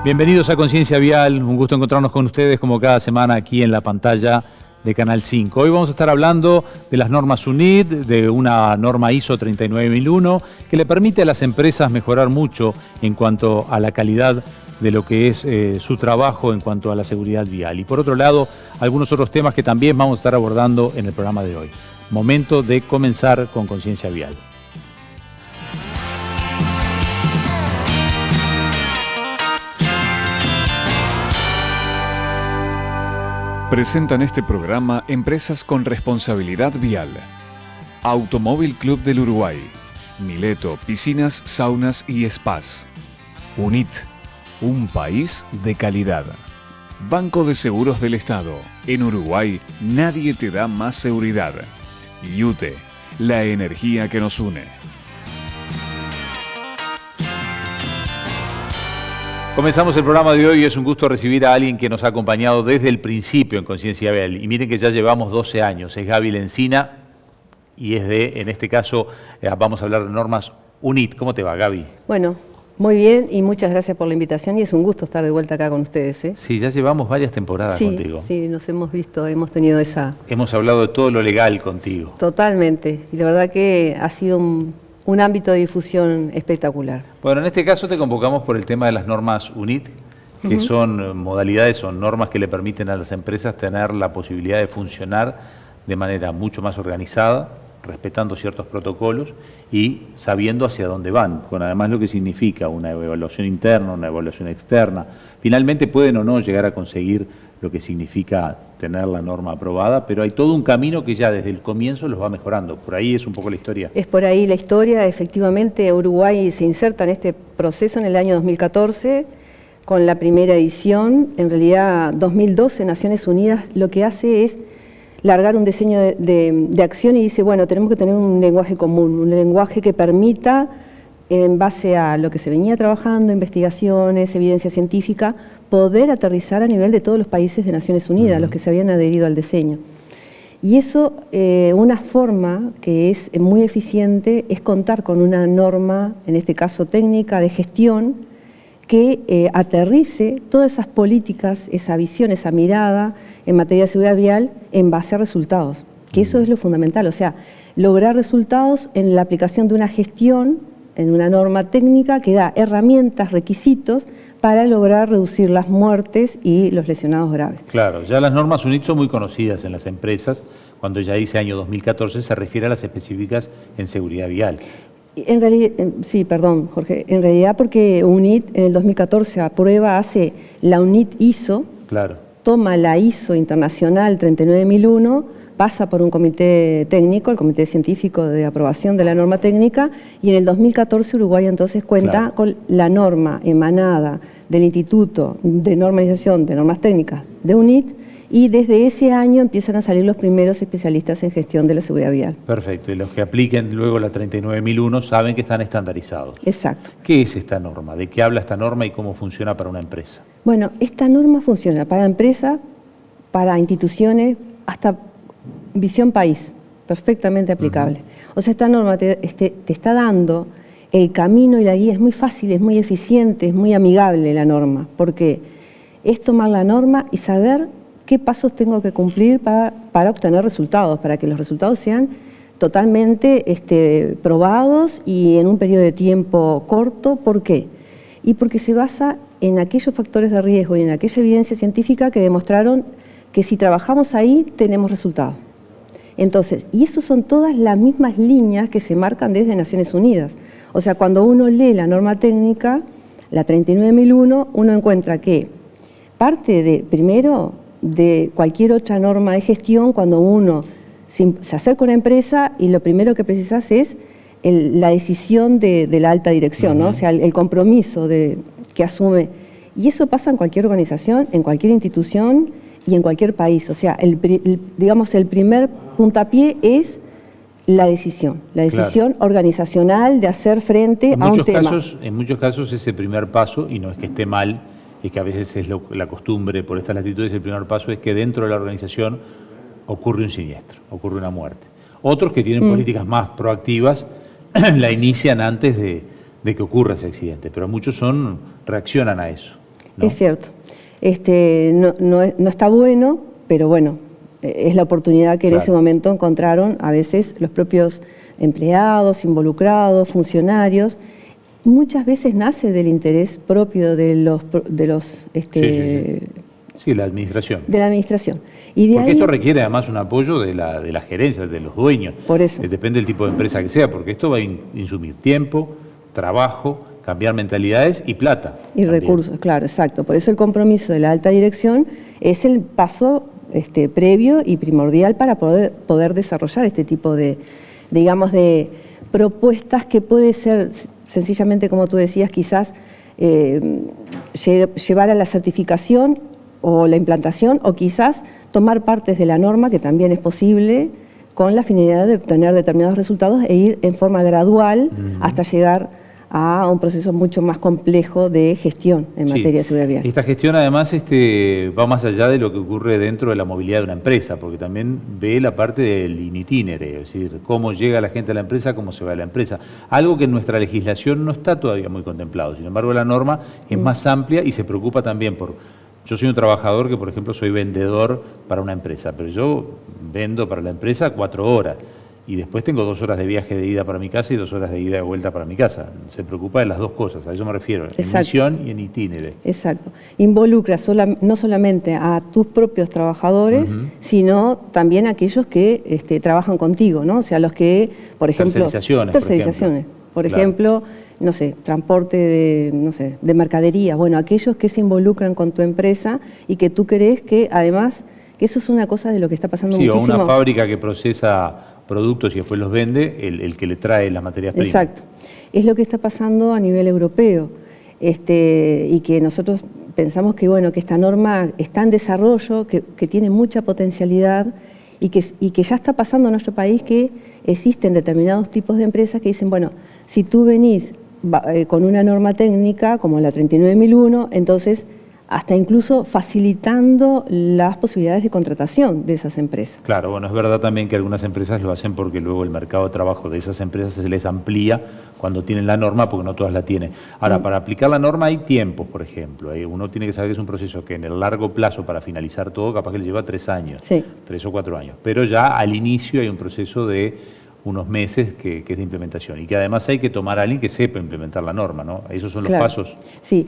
Bienvenidos a Conciencia Vial, un gusto encontrarnos con ustedes como cada semana aquí en la pantalla de Canal 5. Hoy vamos a estar hablando de las normas UNIT, de una norma ISO 39001 que le permite a las empresas mejorar mucho en cuanto a la calidad de lo que es su trabajo en cuanto a la seguridad vial. Y por otro lado, algunos otros temas que también vamos a estar abordando en el programa de hoy. Momento de comenzar con Conciencia Vial. Presentan este programa empresas con responsabilidad vial. Automóvil Club del Uruguay, Mileto, piscinas, saunas y spas. UNIT, un país de calidad. Banco de Seguros del Estado. En Uruguay nadie te da más seguridad. IUTE, la energía que nos une. Comenzamos el programa de hoy y es un gusto recibir a alguien que nos ha acompañado desde el principio en Conciencia Vial. Y miren que ya llevamos 12 años. Es Gaby Lencina y es en este caso, vamos a hablar de normas UNIT. ¿Cómo te va, Gaby? Bueno, muy bien y muchas gracias por la invitación y es un gusto estar de vuelta acá con ustedes. Sí, ya llevamos varias temporadas contigo. Sí, nos hemos visto, hemos tenido esa... Hemos hablado de todo lo legal contigo. Totalmente. Y la verdad que ha sido un ámbito de difusión espectacular. Bueno, en este caso te convocamos por el tema de las normas UNIT, que son modalidades, son normas que le permiten a las empresas tener la posibilidad de funcionar de manera mucho más organizada, respetando ciertos protocolos y sabiendo hacia dónde van, con además lo que significa una evaluación interna, una evaluación externa. Finalmente pueden o no llegar a conseguir lo que significa tener la norma aprobada, pero hay todo un camino que ya desde el comienzo los va mejorando. Por ahí es un poco la historia. Es por ahí la historia. Efectivamente, Uruguay se inserta en este proceso en el año 2014 con la primera edición. En realidad, 2012, Naciones Unidas lo que hace es largar un diseño de acción y dice, bueno, tenemos que tener un lenguaje común, un lenguaje que permita, en base a lo que se venía trabajando, investigaciones, evidencia científica, poder aterrizar a nivel de todos los países de Naciones Unidas, los que se habían adherido al diseño. Y eso, una forma que es muy eficiente, es contar con una norma, en este caso técnica, de gestión, que aterrice todas esas políticas, esa visión, esa mirada en materia de seguridad vial en base a resultados, que eso es lo fundamental, o sea, lograr resultados en la aplicación de una gestión, en una norma técnica que da herramientas, requisitos, para lograr reducir las muertes y los lesionados graves. Claro, ya las normas UNIT son muy conocidas en las empresas. Cuando ya dice año 2014 se refiere a las específicas en seguridad vial. En realidad, sí, perdón, Jorge, en realidad porque UNIT en el 2014 aprueba, hace la UNIT ISO, claro, toma la ISO internacional 39001, pasa por un comité técnico, el comité científico de aprobación de la norma técnica, y en el 2014 Uruguay entonces cuenta con la norma emanada del Instituto de Normalización de Normas Técnicas de UNIT, y desde ese año empiezan a salir los primeros especialistas en gestión de la seguridad vial. Perfecto, y los que apliquen luego la 39001 saben que están estandarizados. Exacto. ¿Qué es esta norma? ¿De qué habla esta norma y cómo funciona para una empresa? Bueno, esta norma funciona para empresas, para instituciones, hasta visión país, perfectamente aplicable. O sea, esta norma te está dando el camino y la guía, es muy fácil, es muy eficiente, es muy amigable la norma, porque es tomar la norma y saber qué pasos tengo que cumplir para obtener resultados, para que los resultados sean totalmente probados y en un periodo de tiempo corto. ¿Por qué? Y porque se basa en aquellos factores de riesgo y en aquella evidencia científica que demostraron que si trabajamos ahí tenemos resultados. Entonces, y eso son todas las mismas líneas que se marcan desde Naciones Unidas. O sea, cuando uno lee la norma técnica, la 39001, uno encuentra que parte de, primero, de cualquier otra norma de gestión, cuando uno se acerca a una empresa y lo primero que precisas es la decisión de la alta dirección, ¿no? O sea, el compromiso que asume. Y eso pasa en cualquier organización, en cualquier institución y en cualquier país. O sea, digamos, el primer puntapié es la decisión organizacional de hacer frente a un tema. En muchos casos ese primer paso, y no es que esté mal, es que a veces es la costumbre por estas latitudes, el primer paso es que dentro de la organización ocurre un siniestro, ocurre una muerte. Otros que tienen políticas más proactivas la inician antes de que ocurra ese accidente, pero muchos reaccionan a eso. ¿no? Es cierto. No está bueno, pero bueno, es la oportunidad que en ese momento encontraron a veces los propios empleados, involucrados, funcionarios. Muchas veces nace del interés propio de los Sí, la administración. De la administración. Y de porque ahí, esto requiere además un apoyo de la gerencia, de los dueños. Por eso. Depende del tipo de empresa que sea, porque esto va a insumir tiempo, trabajo, cambiar mentalidades y plata. Y también. Recursos, claro, exacto. Por eso el compromiso de la alta dirección es el paso previo y primordial para poder desarrollar este tipo de, digamos, de propuestas que puede ser sencillamente, como tú decías, quizás llevar a la certificación o la implantación, o quizás tomar partes de la norma, que también es posible, con la finalidad de obtener determinados resultados e ir en forma gradual hasta llegar a un proceso mucho más complejo de gestión en materia de seguridad vial. Esta gestión además va más allá de lo que ocurre dentro de la movilidad de una empresa, porque también ve la parte del in itinere, es decir, cómo llega la gente a la empresa, cómo se va a la empresa. Algo que en nuestra legislación no está todavía muy contemplado, sin embargo la norma es más amplia y se preocupa también por... Yo soy un trabajador que, por ejemplo, soy vendedor para una empresa, pero yo vendo para la empresa 4 horas. Y después tengo 2 horas de viaje de ida para mi casa y 2 horas de ida y de vuelta para mi casa. Se preocupa de las dos cosas, a eso me refiero, en misión y en itinere. Exacto. Involucra no solamente a tus propios trabajadores, sino también a aquellos que trabajan contigo, ¿no? O sea, los que, por ejemplo... Tercerizaciones. Por ejemplo, no sé, transporte de mercadería. Bueno, aquellos que se involucran con tu empresa y que tú crees que, además, que eso es una cosa de lo que está pasando muchísimo. Sí, o una fábrica que procesa productos y después los vende, el que le trae las materias primas. Exacto. Es lo que está pasando a nivel europeo, y que nosotros pensamos que, bueno, que esta norma está en desarrollo, que tiene mucha potencialidad y que ya está pasando en nuestro país, que existen determinados tipos de empresas que dicen, bueno, si tú venís con una norma técnica como la 39001, entonces hasta incluso facilitando las posibilidades de contratación de esas empresas. Claro, bueno, es verdad también que algunas empresas lo hacen porque luego el mercado de trabajo de esas empresas se les amplía cuando tienen la norma, porque no todas la tienen. Ahora, para aplicar la norma hay tiempos, por ejemplo. Uno tiene que saber que es un proceso que en el largo plazo, para finalizar todo, capaz que le lleva 3 años, 3 o 4 años. Pero ya al inicio hay un proceso de unos meses que es de implementación y que además hay que tomar a alguien que sepa implementar la norma, ¿no? Esos son los pasos. Sí.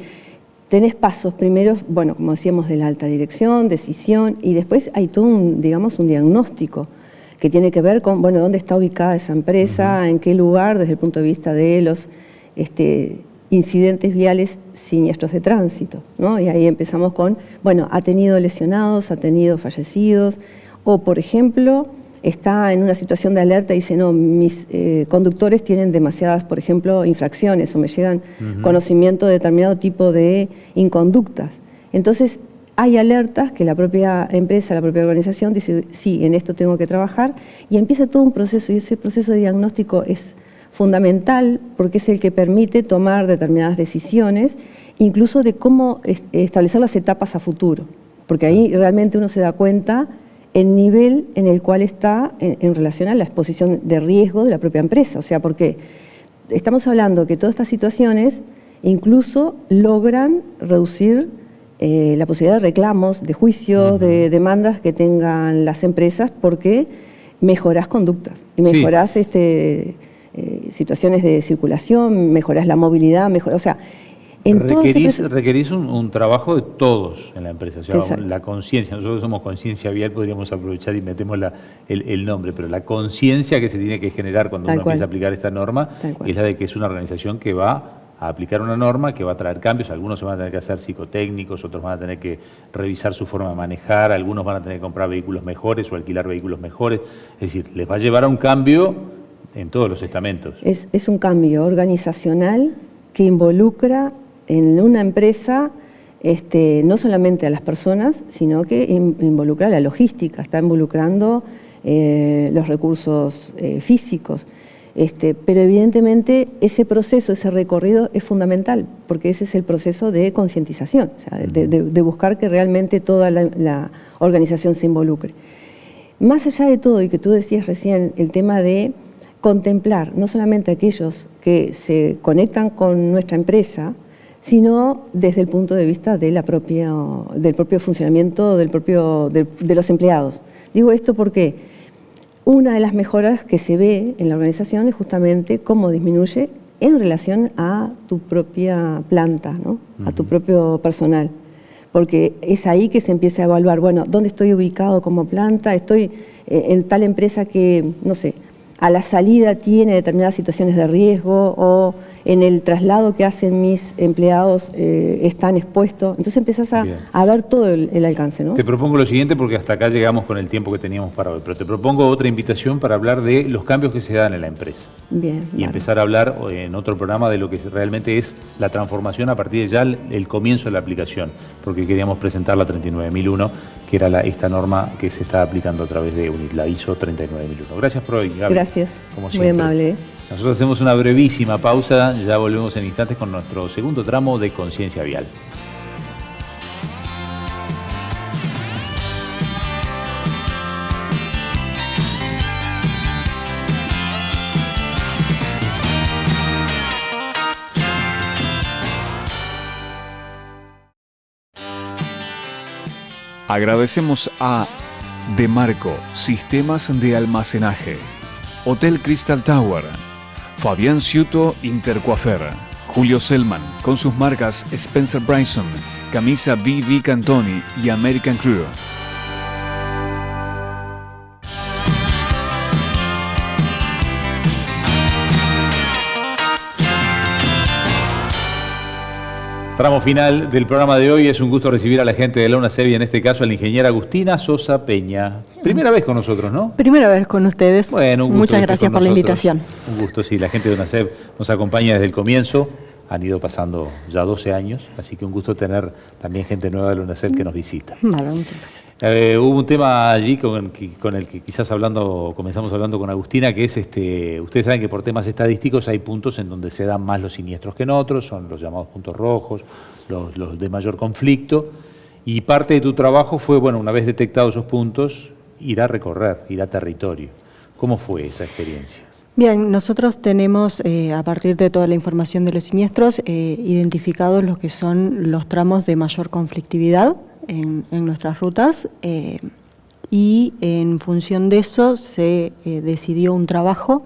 Tenés pasos primero, bueno, como decíamos, de la alta dirección, decisión, y después hay todo un diagnóstico que tiene que ver con, bueno, dónde está ubicada esa empresa, en qué lugar, desde el punto de vista de los incidentes viales siniestros de tránsito, ¿no? Y ahí empezamos con, bueno, ha tenido lesionados, ha tenido fallecidos, o por ejemplo, está en una situación de alerta y dice, no, mis conductores tienen demasiadas, por ejemplo, infracciones o me llegan conocimiento de determinado tipo de inconductas. Entonces, hay alertas que la propia empresa, la propia organización dice, sí, en esto tengo que trabajar, y empieza todo un proceso, y ese proceso de diagnóstico es fundamental porque es el que permite tomar determinadas decisiones, incluso de cómo establecer las etapas a futuro, porque ahí realmente uno se da cuenta el nivel en el cual está en relación a la exposición de riesgo de la propia empresa. O sea, porque estamos hablando que todas estas situaciones incluso logran reducir la posibilidad de reclamos, de juicios, de demandas que tengan las empresas, porque mejorás conductas y mejorás situaciones de circulación, mejorás la movilidad, o sea, requerís un trabajo de todos en la empresa, o sea, la conciencia. Nosotros somos Conciencia Vial, podríamos aprovechar y metemos el nombre, pero la conciencia que se tiene que generar cuando uno empieza a aplicar esta norma es la de que es una organización que va a aplicar una norma, que va a traer cambios. Algunos se van a tener que hacer psicotécnicos, otros van a tener que revisar su forma de manejar, algunos van a tener que comprar vehículos mejores o alquilar vehículos mejores. Es decir, les va a llevar a un cambio en todos los estamentos. Es un cambio organizacional que involucra en una empresa no solamente a las personas, sino que involucra la logística, está involucrando los recursos físicos. Pero evidentemente ese proceso, ese recorrido es fundamental, porque ese es el proceso de concientización, o sea, de buscar que realmente toda la organización se involucre. Más allá de todo, y que tú decías recién, el tema de contemplar no solamente aquellos que se conectan con nuestra empresa, sino desde el punto de vista de del propio funcionamiento de los empleados. Digo esto porque una de las mejoras que se ve en la organización es justamente cómo disminuye en relación a tu propia planta, ¿no? A tu propio personal. Porque es ahí que se empieza a evaluar, bueno, ¿dónde estoy ubicado como planta? Estoy en tal empresa que, no sé, a la salida tiene determinadas situaciones de riesgo, o en el traslado que hacen mis empleados están expuestos. Entonces empiezas a ver todo el alcance, ¿no? Te propongo lo siguiente, porque hasta acá llegamos con el tiempo que teníamos para hoy, pero te propongo otra invitación para hablar de los cambios que se dan en la empresa. Bien. Y empezar a hablar en otro programa de lo que realmente es la transformación a partir de ya el comienzo de la aplicación, porque queríamos presentar la 39001, que era esta norma que se está aplicando a través de UNIT, la ISO 39001. Gracias por hoy, Gaby. Gracias, como muy amable. Nosotros hacemos una brevísima pausa, ya volvemos en instantes con nuestro segundo tramo de Conciencia Vial. Agradecemos a Demarco Sistemas de Almacenaje, Hotel Crystal Tower, Fabián Ciuto Intercoafer, Julio Selman con sus marcas Spencer Bryson, Camisa B.V. Cantoni y American Crew. Tramo final del programa de hoy. Es un gusto recibir a la gente de la UNACEB y en este caso a la ingeniera Agustina Sosa Peña. Primera vez con nosotros, ¿no? Primera vez con ustedes. Bueno, un gusto. Muchas gracias por la invitación. Un gusto, sí. La gente de UNACEB nos acompaña desde el comienzo. Han ido pasando ya 12 años, así que un gusto tener también gente nueva de la UNACEB que nos visita. Vale, muchas gracias. Hubo un tema allí con el que quizás comenzamos hablando con Agustina, que es ustedes saben que por temas estadísticos hay puntos en donde se dan más los siniestros que en otros, son los llamados puntos rojos, los de mayor conflicto, y parte de tu trabajo fue, bueno, una vez detectados esos puntos, ir a territorio. ¿Cómo fue esa experiencia? Bien, nosotros tenemos, a partir de toda la información de los siniestros, identificados lo que son los tramos de mayor conflictividad en nuestras rutas, y en función de eso se decidió un trabajo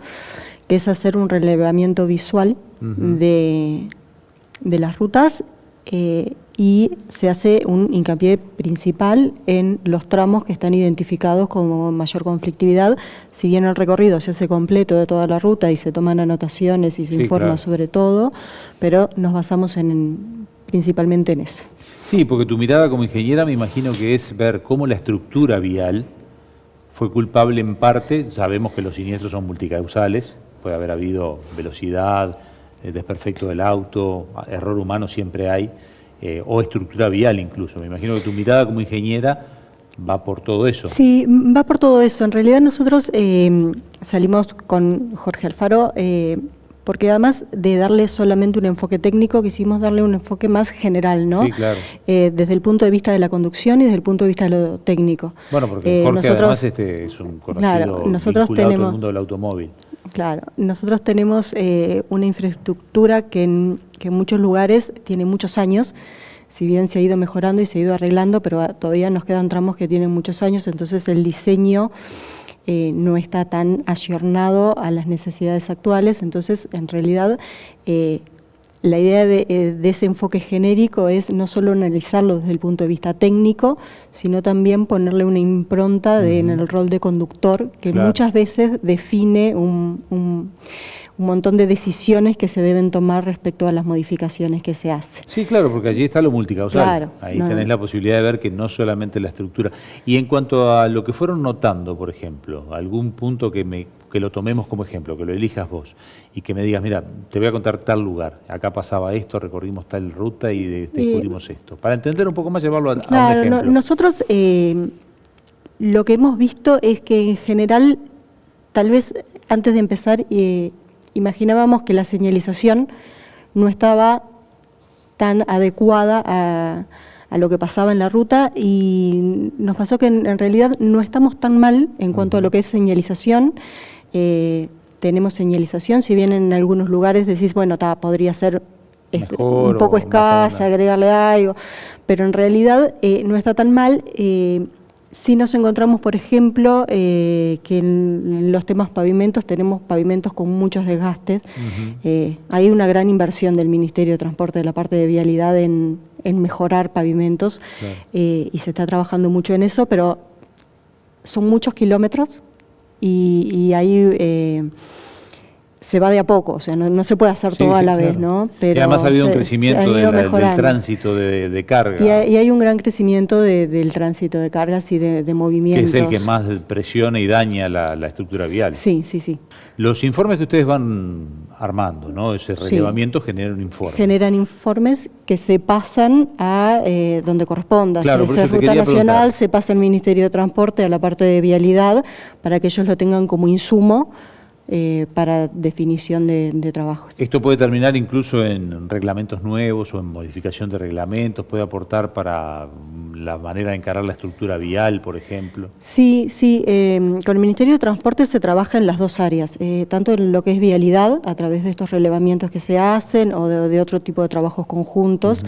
que es hacer un relevamiento visual de las rutas, y se hace un hincapié principal en los tramos que están identificados como mayor conflictividad. Si bien el recorrido se hace completo de toda la ruta y se toman anotaciones y se informa sobre todo, pero nos basamos principalmente en eso. Sí, porque tu mirada como ingeniera me imagino que es ver cómo la estructura vial fue culpable en parte. Sabemos que los siniestros son multicausales, puede haber habido velocidad, desperfecto del auto, error humano siempre hay, o estructura vial incluso. Me imagino que tu mirada como ingeniera va por todo eso. Sí, va por todo eso. En realidad nosotros salimos con Jorge Alfaro, porque además de darle solamente un enfoque técnico, quisimos darle un enfoque más general, ¿no? Sí, claro. Desde el punto de vista de la conducción y desde el punto de vista de lo técnico. Bueno, porque Jorge además es un conocido vinculado al mundo del automóvil. Claro, nosotros tenemos una infraestructura que en muchos lugares tiene muchos años, si bien se ha ido mejorando y se ha ido arreglando, pero todavía nos quedan tramos que tienen muchos años, entonces el diseño no está tan ayornado a las necesidades actuales. Entonces, en realidad, la idea de ese enfoque genérico es no solo analizarlo desde el punto de vista técnico, sino también ponerle una impronta en el rol de conductor, que muchas veces define un montón de decisiones que se deben tomar respecto a las modificaciones que se hacen. Sí, claro, porque allí está lo multicausal. Claro, ahí tenés la posibilidad de ver que no solamente la estructura. Y en cuanto a lo que fueron notando, por ejemplo, algún punto que lo tomemos como ejemplo, que lo elijas vos, y que me digas, mira, te voy a contar tal lugar, acá pasaba esto, recorrimos tal ruta y descubrimos esto. Para entender un poco más, llevarlo a un ejemplo. Nosotros lo que hemos visto es que en general, tal vez antes de empezar, imaginábamos que la señalización no estaba tan adecuada a lo que pasaba en la ruta, y nos pasó que en realidad no estamos tan mal en cuanto a lo que es señalización. Tenemos señalización, si bien en algunos lugares decís, bueno, podría ser Mejor un poco o más escasa, abundante. agregarle algo, pero en realidad no está tan mal. Sí nos encontramos, por ejemplo, que en los temas pavimentos tenemos pavimentos con muchos desgastes. Hay una gran inversión del Ministerio de Transporte, de la parte de vialidad, en mejorar pavimentos, Claro. y se está trabajando mucho en eso, pero son muchos kilómetros y ahí se va de a poco, o sea, no se puede hacer Sí, todo a sí, la vez, claro. ¿no? Y además ha habido un se crecimiento han ido del mejorando. tránsito de carga, Y hay un gran crecimiento del tránsito de cargas y de que movimientos. es el que más presiona y daña la estructura vial. Sí, sí, sí. Los informes que ustedes van armando, ¿no? Ese Sí. relevamiento genera un informe. Generan informes que se pasan a donde corresponda. Claro, Si por es eso te ruta quería nacional, preguntar. se pasa al Ministerio de Transporte, a la parte de vialidad, para que ellos lo tengan como insumo para definición de trabajos. Esto puede terminar incluso en reglamentos nuevos o en modificación de reglamentos, puede aportar para la manera de encarar la estructura vial, por ejemplo. Sí, sí, con el Ministerio de Transporte se trabaja en las dos áreas, tanto en lo que es vialidad, a través de estos relevamientos que se hacen, o de otro tipo de trabajos conjuntos,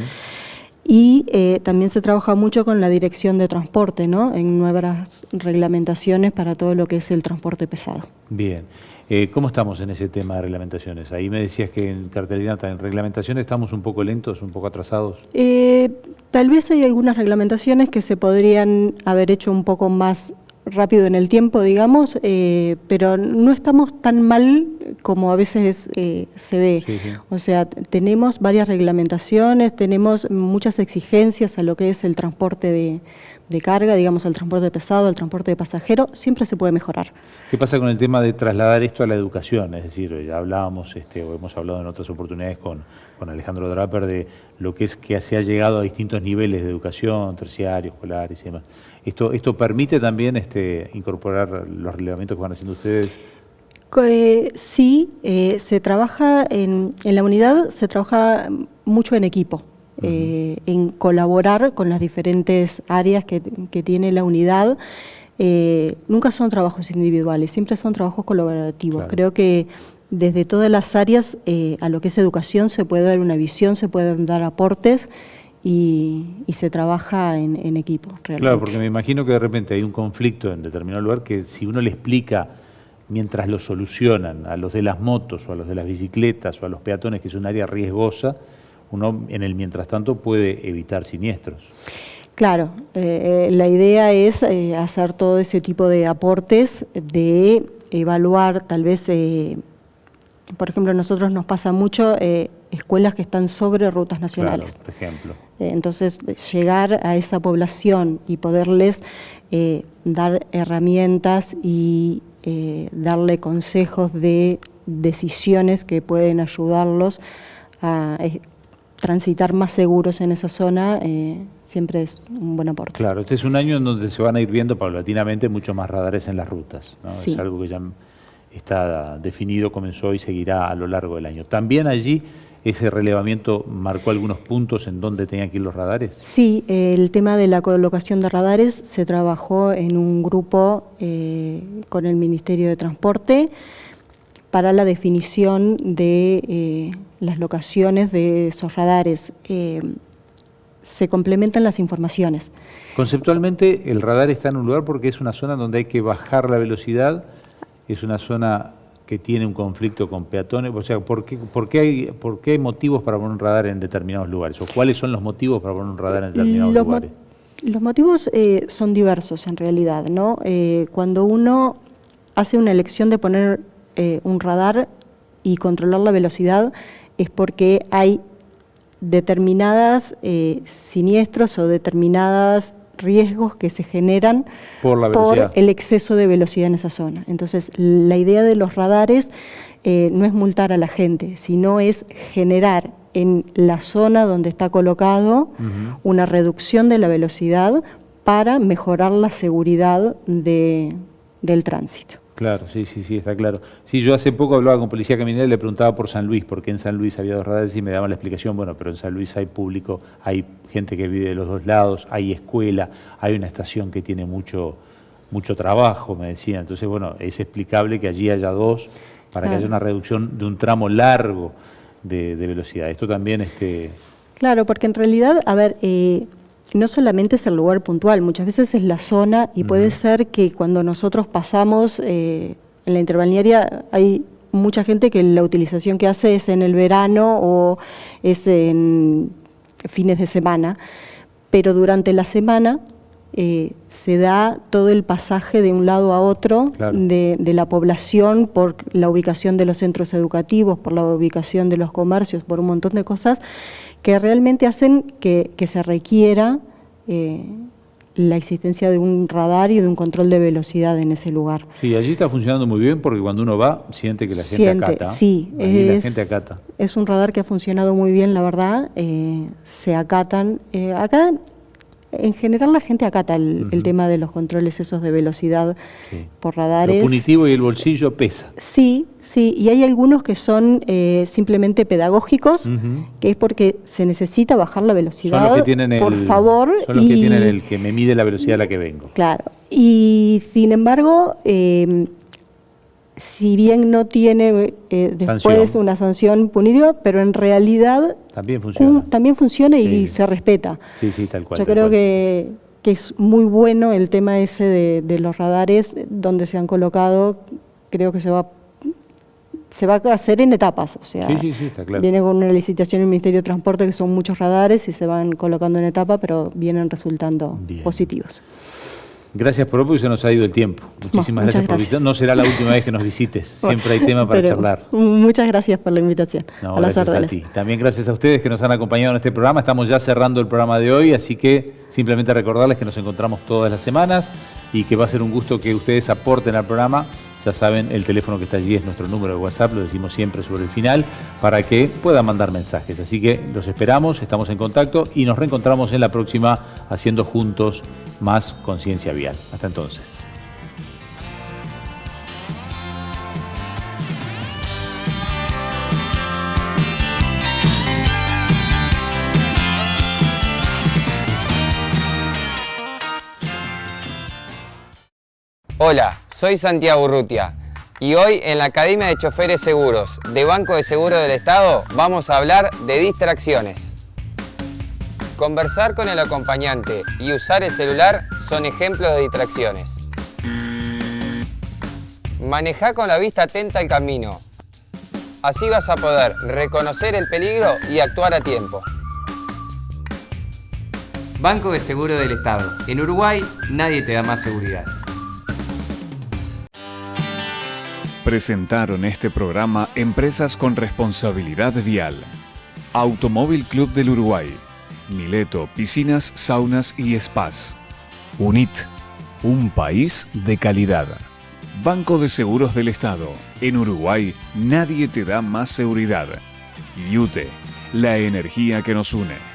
y también se trabaja mucho con la Dirección de Transporte, ¿no? En nuevas reglamentaciones para todo lo que es el transporte pesado. Bien. ¿Cómo estamos en ese tema de reglamentaciones? Ahí me decías que en cartelería, en reglamentaciones estamos un poco lentos, un poco atrasados. Tal vez hay algunas reglamentaciones que se podrían haber hecho un poco más rápido en el tiempo, digamos, pero no estamos tan mal como a veces se ve. Sí, sí. O sea, tenemos varias reglamentaciones, tenemos muchas exigencias a lo que es el transporte de carga, digamos, al transporte pesado, al transporte de pasajero, siempre se puede mejorar. ¿Qué pasa con el tema de trasladar esto a la educación? Es decir, ya hablábamos, o hemos hablado en otras oportunidades con Alejandro Draper de lo que es que se ha llegado a distintos niveles de educación, terciarios, escolares y demás. ¿Esto permite también incorporar los relevamientos que van haciendo ustedes? Sí, se trabaja en la unidad, se trabaja mucho en equipo, en colaborar con las diferentes áreas que tiene la unidad. Nunca son trabajos individuales, siempre son trabajos colaborativos. Claro. Creo que desde todas las áreas a lo que es educación se puede dar una visión, se pueden dar aportes y se trabaja en equipo, realmente. Claro, porque me imagino que de repente hay un conflicto en determinado lugar que si uno le explica mientras lo solucionan a los de las motos o a los de las bicicletas o a los peatones, que es un área riesgosa, uno en el mientras tanto puede evitar siniestros. Claro, la idea es hacer todo ese tipo de aportes, de evaluar tal vez, por ejemplo, a nosotros nos pasa mucho escuelas que están sobre rutas nacionales. Claro, por ejemplo. Entonces, llegar a esa población y poderles dar herramientas y darle consejos de decisiones que pueden ayudarlos a transitar más seguros en esa zona, siempre es un buen aporte. Claro, este es un año en donde se van a ir viendo paulatinamente mucho más radares en las rutas, ¿no? Sí. Es algo que ya está definido, comenzó y seguirá a lo largo del año. ¿También allí ese relevamiento marcó algunos puntos en donde tenían que ir los radares? Sí, el tema de la colocación de radares se trabajó en un grupo con el Ministerio de Transporte para la definición de las locaciones de esos radares. Se complementan las informaciones. Conceptualmente, el radar está en un lugar porque es una zona donde hay que bajar la velocidad, es una zona que tiene un conflicto con peatones, o sea, ¿por qué hay motivos para poner un radar en determinados lugares? ¿O cuáles son los motivos para poner un radar en determinados lugares? Los motivos son diversos en realidad, ¿no? Cuando uno hace una elección de poner un radar y controlar la velocidad es porque hay determinadas siniestros o determinados riesgos que se generan por el exceso de velocidad en esa zona. Entonces, la idea de los radares no es multar a la gente, sino es generar en la zona donde está colocado una reducción de la velocidad para mejorar la seguridad del tránsito. Claro, sí, está claro. Sí, yo hace poco hablaba con Policía Caminera y le preguntaba por San Luis, porque en San Luis había 2 radares y me daban la explicación, bueno, pero en San Luis hay público, hay gente que vive de los 2 lados, hay escuela, hay una estación que tiene mucho trabajo, me decían. Entonces, bueno, es explicable que allí haya 2 para que haya una reducción de un tramo largo de velocidad. Esto también... Claro, porque en realidad, a ver, no solamente es el lugar puntual, muchas veces es la zona y puede ser que cuando nosotros pasamos en la interbalnearia hay mucha gente que la utilización que hace es en el verano o es en fines de semana, pero durante la semana se da todo el pasaje de un lado a otro, claro, de la población por la ubicación de los centros educativos, por la ubicación de los comercios, por un montón de cosas que realmente hacen que se requiera la existencia de un radar y de un control de velocidad en ese lugar. Sí, allí está funcionando muy bien porque cuando uno va siente que la gente acata. Sí, la gente acata. Es un radar que ha funcionado muy bien, la verdad. Se acatan. Acá, en general, la gente acata el tema de los controles esos de velocidad por radares. Lo punitivo y el bolsillo pesa. Sí, y hay algunos que son simplemente pedagógicos, que es porque se necesita bajar la velocidad, son los que tienen por favor. Son los que tienen el que me mide la velocidad a la que vengo. Claro, y sin embargo, si bien no tiene después una sanción punitiva, pero en realidad también funciona y se respeta. Sí, tal cual. Yo creo que es muy bueno el tema ese de los radares donde se han colocado. Creo que se va a hacer en etapas, o sea, está claro. Viene con una licitación en el Ministerio de Transporte que son muchos radares y se van colocando en etapa, pero vienen resultando positivos. Gracias por hoy, se nos ha ido el tiempo. Muchísimas gracias por visitar. No será la última vez que nos visites, siempre hay tema para charlar. Muchas gracias por la invitación. A las órdenes. A ti. También gracias a ustedes que nos han acompañado en este programa. Estamos ya cerrando el programa de hoy, así que simplemente recordarles que nos encontramos todas las semanas y que va a ser un gusto que ustedes aporten al programa. Ya saben, el teléfono que está allí es nuestro número de WhatsApp, lo decimos siempre sobre el final, para que puedan mandar mensajes. Así que los esperamos, estamos en contacto y nos reencontramos en la próxima haciendo juntos más conciencia vial. Hasta entonces. Hola, soy Santiago Urrutia y hoy en la Academia de Choferes Seguros de Banco de Seguro del Estado vamos a hablar de distracciones. Conversar con el acompañante y usar el celular son ejemplos de distracciones. Manejá con la vista atenta al camino. Así vas a poder reconocer el peligro y actuar a tiempo. Banco de Seguro del Estado. En Uruguay nadie te da más seguridad. Presentaron este programa Empresas con Responsabilidad Vial. Automóvil Club del Uruguay. Mileto, piscinas, saunas y spas. UNIT, un país de calidad. Banco de Seguros del Estado. En Uruguay nadie te da más seguridad. IUTE, la energía que nos une.